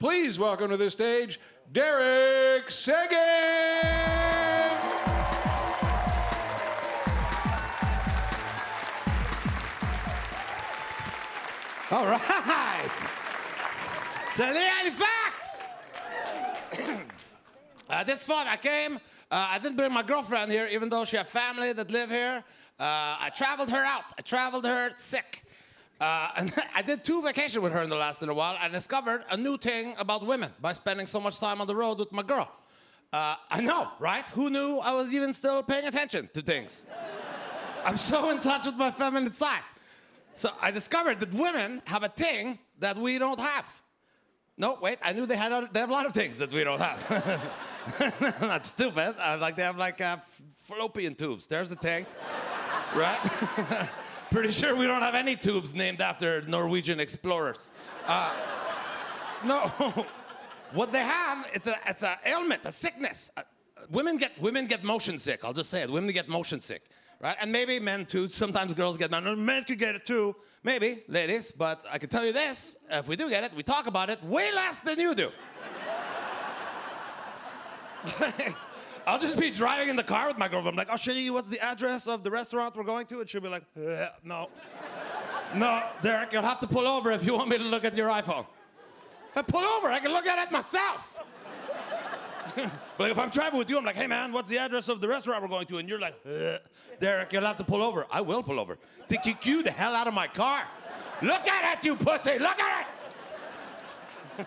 Please welcome to the stage, Derek Seguin! All right. Salut Halifax! This is fun. I came. I didn't bring my girlfriend here, even though she had family that live here. I traveled her out. I traveled her sick. And I did 2 vacations with her in the last little while. I discovered a new thing about women by spending so much time on the road with my girl. I know, right? Who knew I was even still paying attention to things? I'm so in touch with my feminine side. So I discovered that women have a thing that we don't have. No, wait, I knew they have a lot of things that we don't have. That's stupid. They have fallopian tubes. There's the thing, right? Pretty sure we don't have any tubes named after Norwegian explorers. No, what they have, it's an ailment, a sickness. Women get motion sick. I'll just say it. Women get motion sick. Right? And maybe men too. Sometimes girls get men could get it too. Maybe, ladies. But I can tell you this, if we do get it, we talk about it way less than you do. I'll just be driving in the car with my girlfriend. I'm like, I'll show you what's the address of the restaurant we're going to. And she'll be like, no. No, Derek, you'll have to pull over if you want me to look at your iPhone. If I pull over, I can look at it myself. But if I'm driving with you, I'm like, hey man, what's the address of the restaurant we're going to? And you're like, Derek, you'll have to pull over. I will pull over. To kick you the hell out of my car. Look at it, you pussy, look at it!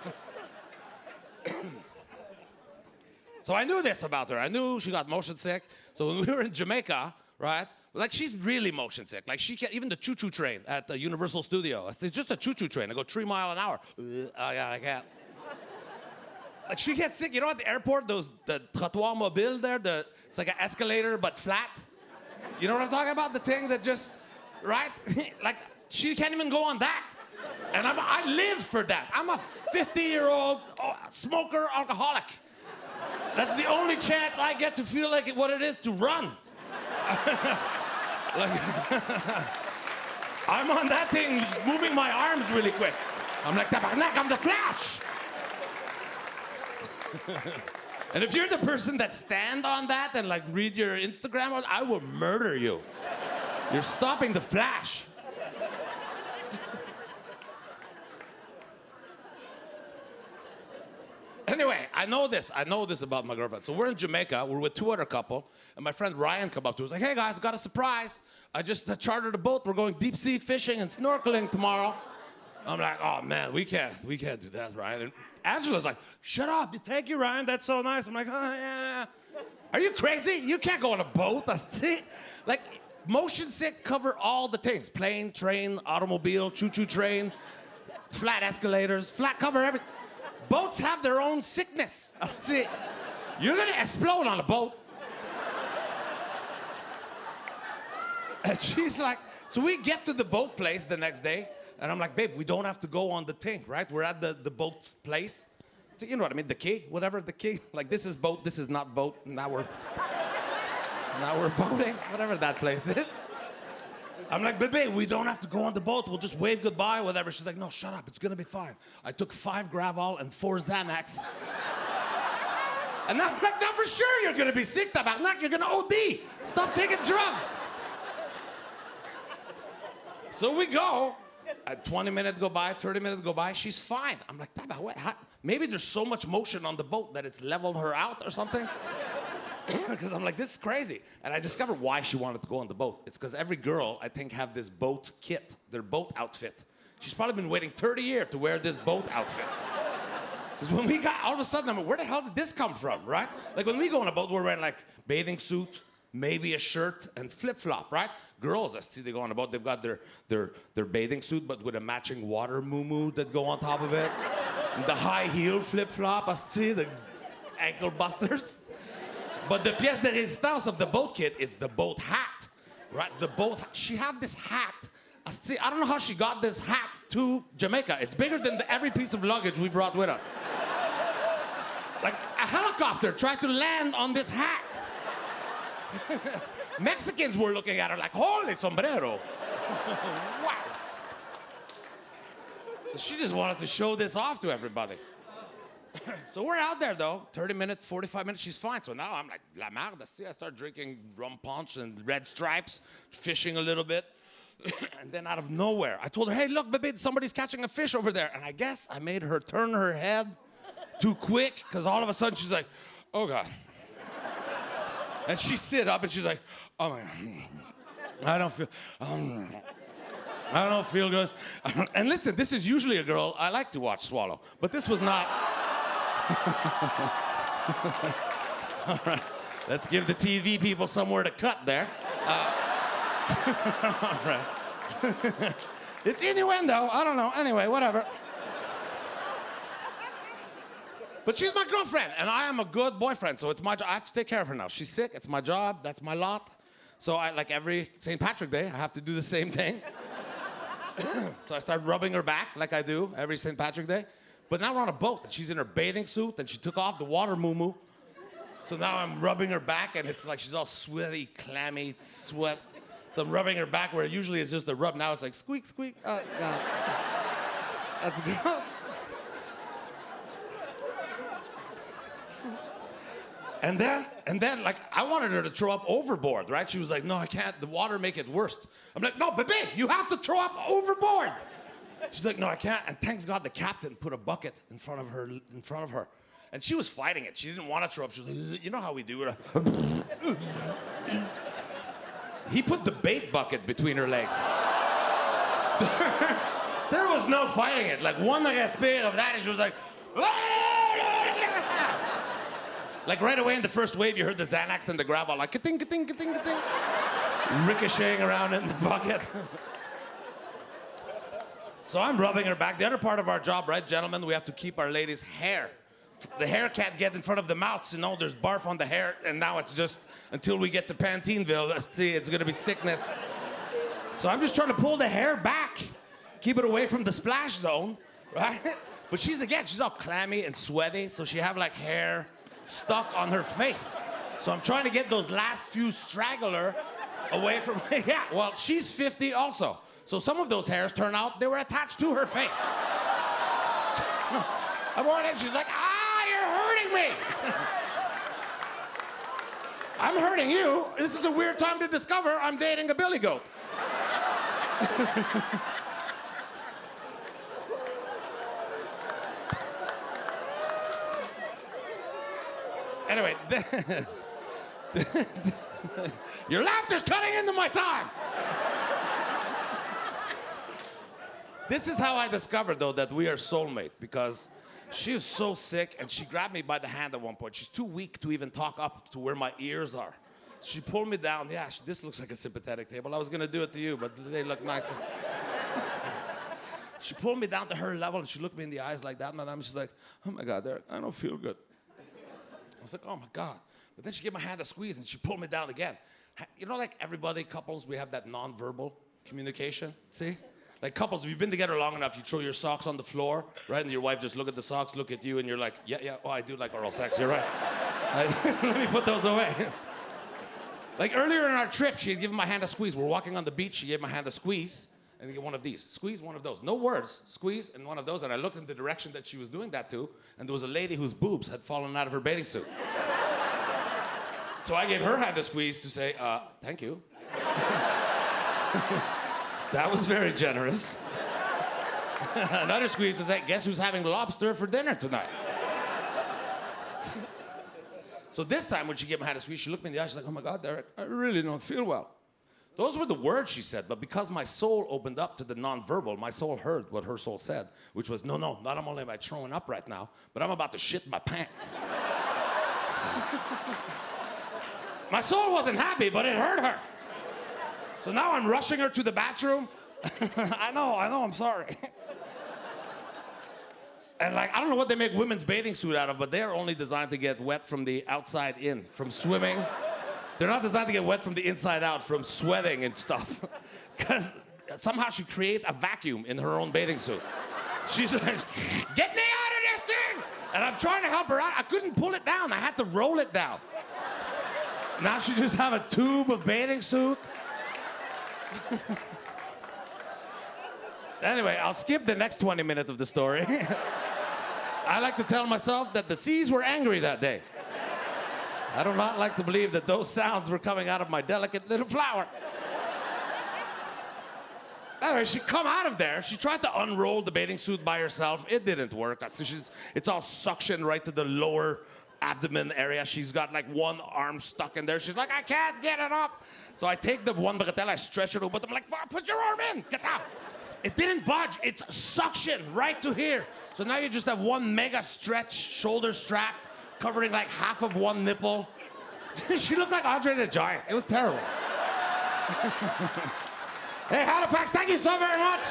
So I knew this about her. I knew she got motion sick. So when we were in Jamaica, right, like she's really motion sick. Like she can't, even the choo-choo train at the Universal Studio, it's just a choo-choo train. I go 3 miles an hour. I can't. Like she gets sick, you know at the airport, the trottoir mobile there, it's like an escalator but flat. You know what I'm talking about? The thing that just, right? Like she can't even go on that. And I live for that. I'm a 50-year-old smoker alcoholic. That's the only chance I get to feel like what it is to run. Like, I'm on that thing, just moving my arms really quick. I'm like, I'm the Flash. And if you're the person that stand on that and like read your Instagram, I will murder you. You're stopping the Flash. Anyway, I know this about my girlfriend. So we're in Jamaica, we're with 2 other couple, and my friend Ryan come up to us like, hey guys, got a surprise. I just chartered a boat, we're going deep sea fishing and snorkeling tomorrow. I'm like, oh man, we can't do that, Ryan. And Angela's like, shut up, thank you, Ryan, that's so nice. I'm like, oh yeah. Are you crazy? You can't go on a boat, that's it. Like, motion sick cover all the things. Plane, train, automobile, choo-choo train, flat escalators, flat cover everything. Boats have their own sickness. That's it. You're gonna explode on a boat. And she's like, so we get to the boat place the next day, and I'm like, babe, we don't have to go on the thing, right? We're at the boat place. So you know what I mean, the quay, whatever the quay. Like this is boat, this is not boat. Now we're boating, whatever that place is. I'm like, babe, we don't have to go on the boat. We'll just wave goodbye, whatever. She's like, no, shut up. It's going to be fine. I took 5 Gravol and 4 Xanax. And I'm like, no, for sure you're going to be sick, tabarnak. You're going to OD. Stop taking drugs. So we go. 20 minutes go by, 30 minutes go by. She's fine. I'm like, what? Maybe there's so much motion on the boat that it's leveled her out or something. Because I'm like, this is crazy. And I discovered why she wanted to go on the boat. It's because every girl, I think, have this boat kit, their boat outfit. She's probably been waiting 30 years to wear this boat outfit. Because when we got, all of a sudden, I'm like, where the hell did this come from, right? Like when we go on a boat, we're wearing like bathing suit, maybe a shirt, and flip-flop, right? Girls, I see they go on a boat, they've got their bathing suit, but with a matching water moo-moo that go on top of it. And the high heel flip-flop, I see the ankle busters. But the pièce de résistance of the boat kit, it's the boat hat, right? The boat, she had this hat. I don't know how she got this hat to Jamaica. It's bigger than every piece of luggage we brought with us. Like a helicopter tried to land on this hat. Mexicans were looking at her like, holy sombrero. Wow. So she just wanted to show this off to everybody. So we're out there though, 30 minutes, 45 minutes, she's fine. So now I'm like, la merde, see, I start drinking rum punch and red stripes, fishing a little bit. And then out of nowhere, I told her, hey, look, baby, somebody's catching a fish over there. And I guess I made her turn her head too quick, because all of a sudden she's like, oh God. And she sit up and she's like, oh my God, I don't feel good. And listen, this is usually a girl I like to watch swallow, but this was not. All right, let's give the TV people somewhere to cut there. All right. It's innuendo, I don't know, anyway, whatever. But she's my girlfriend, and I am a good boyfriend, so it's my job. I have to take care of her now. She's sick, it's my job, that's my lot. So I, like every St. Patrick's Day, I have to do the same thing. So I start rubbing her back like I do every St. Patrick's Day. But now we're on a boat, and she's in her bathing suit, and she took off the water moo-moo. So now I'm rubbing her back, and it's like she's all sweaty, clammy, sweat. So I'm rubbing her back where usually it's just a rub. Now it's like squeak, squeak. Oh, God. That's gross. And then, like, I wanted her to throw up overboard, right? She was like, no, I can't. The water make it worse. I'm like, no, baby, you have to throw up overboard. She's like, no, I can't. And thanks God the captain put a bucket in front of her. And she was fighting it. She didn't want to throw up. She was like, you know how we do it. He put the bait bucket between her legs. There was no fighting it. Like, one respire of that, and she was like, like right away in the first wave, you heard the Xanax and the gravel, like ka-ting, ka-ting, ka-ting, ka-ting, ricocheting around in the bucket. So I'm rubbing her back. The other part of our job, right, gentlemen, we have to keep our ladies' hair. The hair can't get in front of the mouths, you know, there's barf on the hair, and now it's just until we get to Pantineville, let's see, it's gonna be sickness. So I'm just trying to pull the hair back, keep it away from the splash zone, right? But she's all clammy and sweaty, so she have like hair stuck on her face. So I'm trying to get those last few straggler away from me. Yeah, well, she's 50 also. So some of those hairs turn out, they were attached to her face. I'm worried, she's like, you're hurting me. I'm hurting you. This is a weird time to discover I'm dating a billy goat. Anyway, your laughter's cutting into my time. This is how I discovered, though, that we are soulmate, because she was so sick, and she grabbed me by the hand at one point. She's too weak to even talk up to where my ears are. She pulled me down. Yeah, this looks like a sympathetic table. I was gonna do it to you, but they look nice. She pulled me down to her level, and she looked me in the eyes like that, madame. She's like, oh my God, Derek, I don't feel good. I was like, oh my God. But then she gave my hand a squeeze, and she pulled me down again. You know, like everybody, couples, we have that non-verbal communication, see? Like couples, if you've been together long enough, you throw your socks on the floor, right? And your wife just look at the socks, look at you, and you're like, yeah, oh, I do like oral sex, you're right. Let me put those away. Like earlier in our trip, she had given my hand a squeeze. We're walking on the beach, she gave my hand a squeeze, and get one of these. Squeeze, one of those. No words, squeeze, and one of those. And I looked in the direction that she was doing that to, and there was a lady whose boobs had fallen out of her bathing suit. So I gave her hand a squeeze to say, thank you. That was very generous. Another squeeze to say, guess who's having lobster for dinner tonight? So this time when she gave my hand a squeeze, she looked me in the eye, she's like, oh my God, Derek, I really don't feel well. Those were the words she said, but because my soul opened up to the nonverbal, my soul heard what her soul said, which was, no, not only am I throwing up right now, but I'm about to shit my pants. My soul wasn't happy, but it hurt her. So now I'm rushing her to the bathroom. I know, I'm sorry. And like, I don't know what they make women's bathing suit out of, but they're only designed to get wet from the outside in, from swimming. They're not designed to get wet from the inside out, from sweating and stuff. Because somehow she created a vacuum in her own bathing suit. She's like, get me out of this thing! And I'm trying to help her out. I couldn't pull it down. I had to roll it down. Now she just have a tube of bathing suit. Anyway, I'll skip the next 20 minutes of the story. I like to tell myself that the seas were angry that day. I do not like to believe that those sounds were coming out of my delicate little flower. Anyway, she come out of there. She tried to unroll the bathing suit by herself. It didn't work. It's all suction right to the lower abdomen area. She's got like one arm stuck in there. She's like, I can't get it up. So I take the one bretelle, I stretch it over, but I'm like, put your arm in, get out. It didn't budge. It's suction right to here. So now you just have one mega stretch shoulder strap covering like half of one nipple. She looked like Andre the Giant. It was terrible. Hey, Halifax, thank you so very much.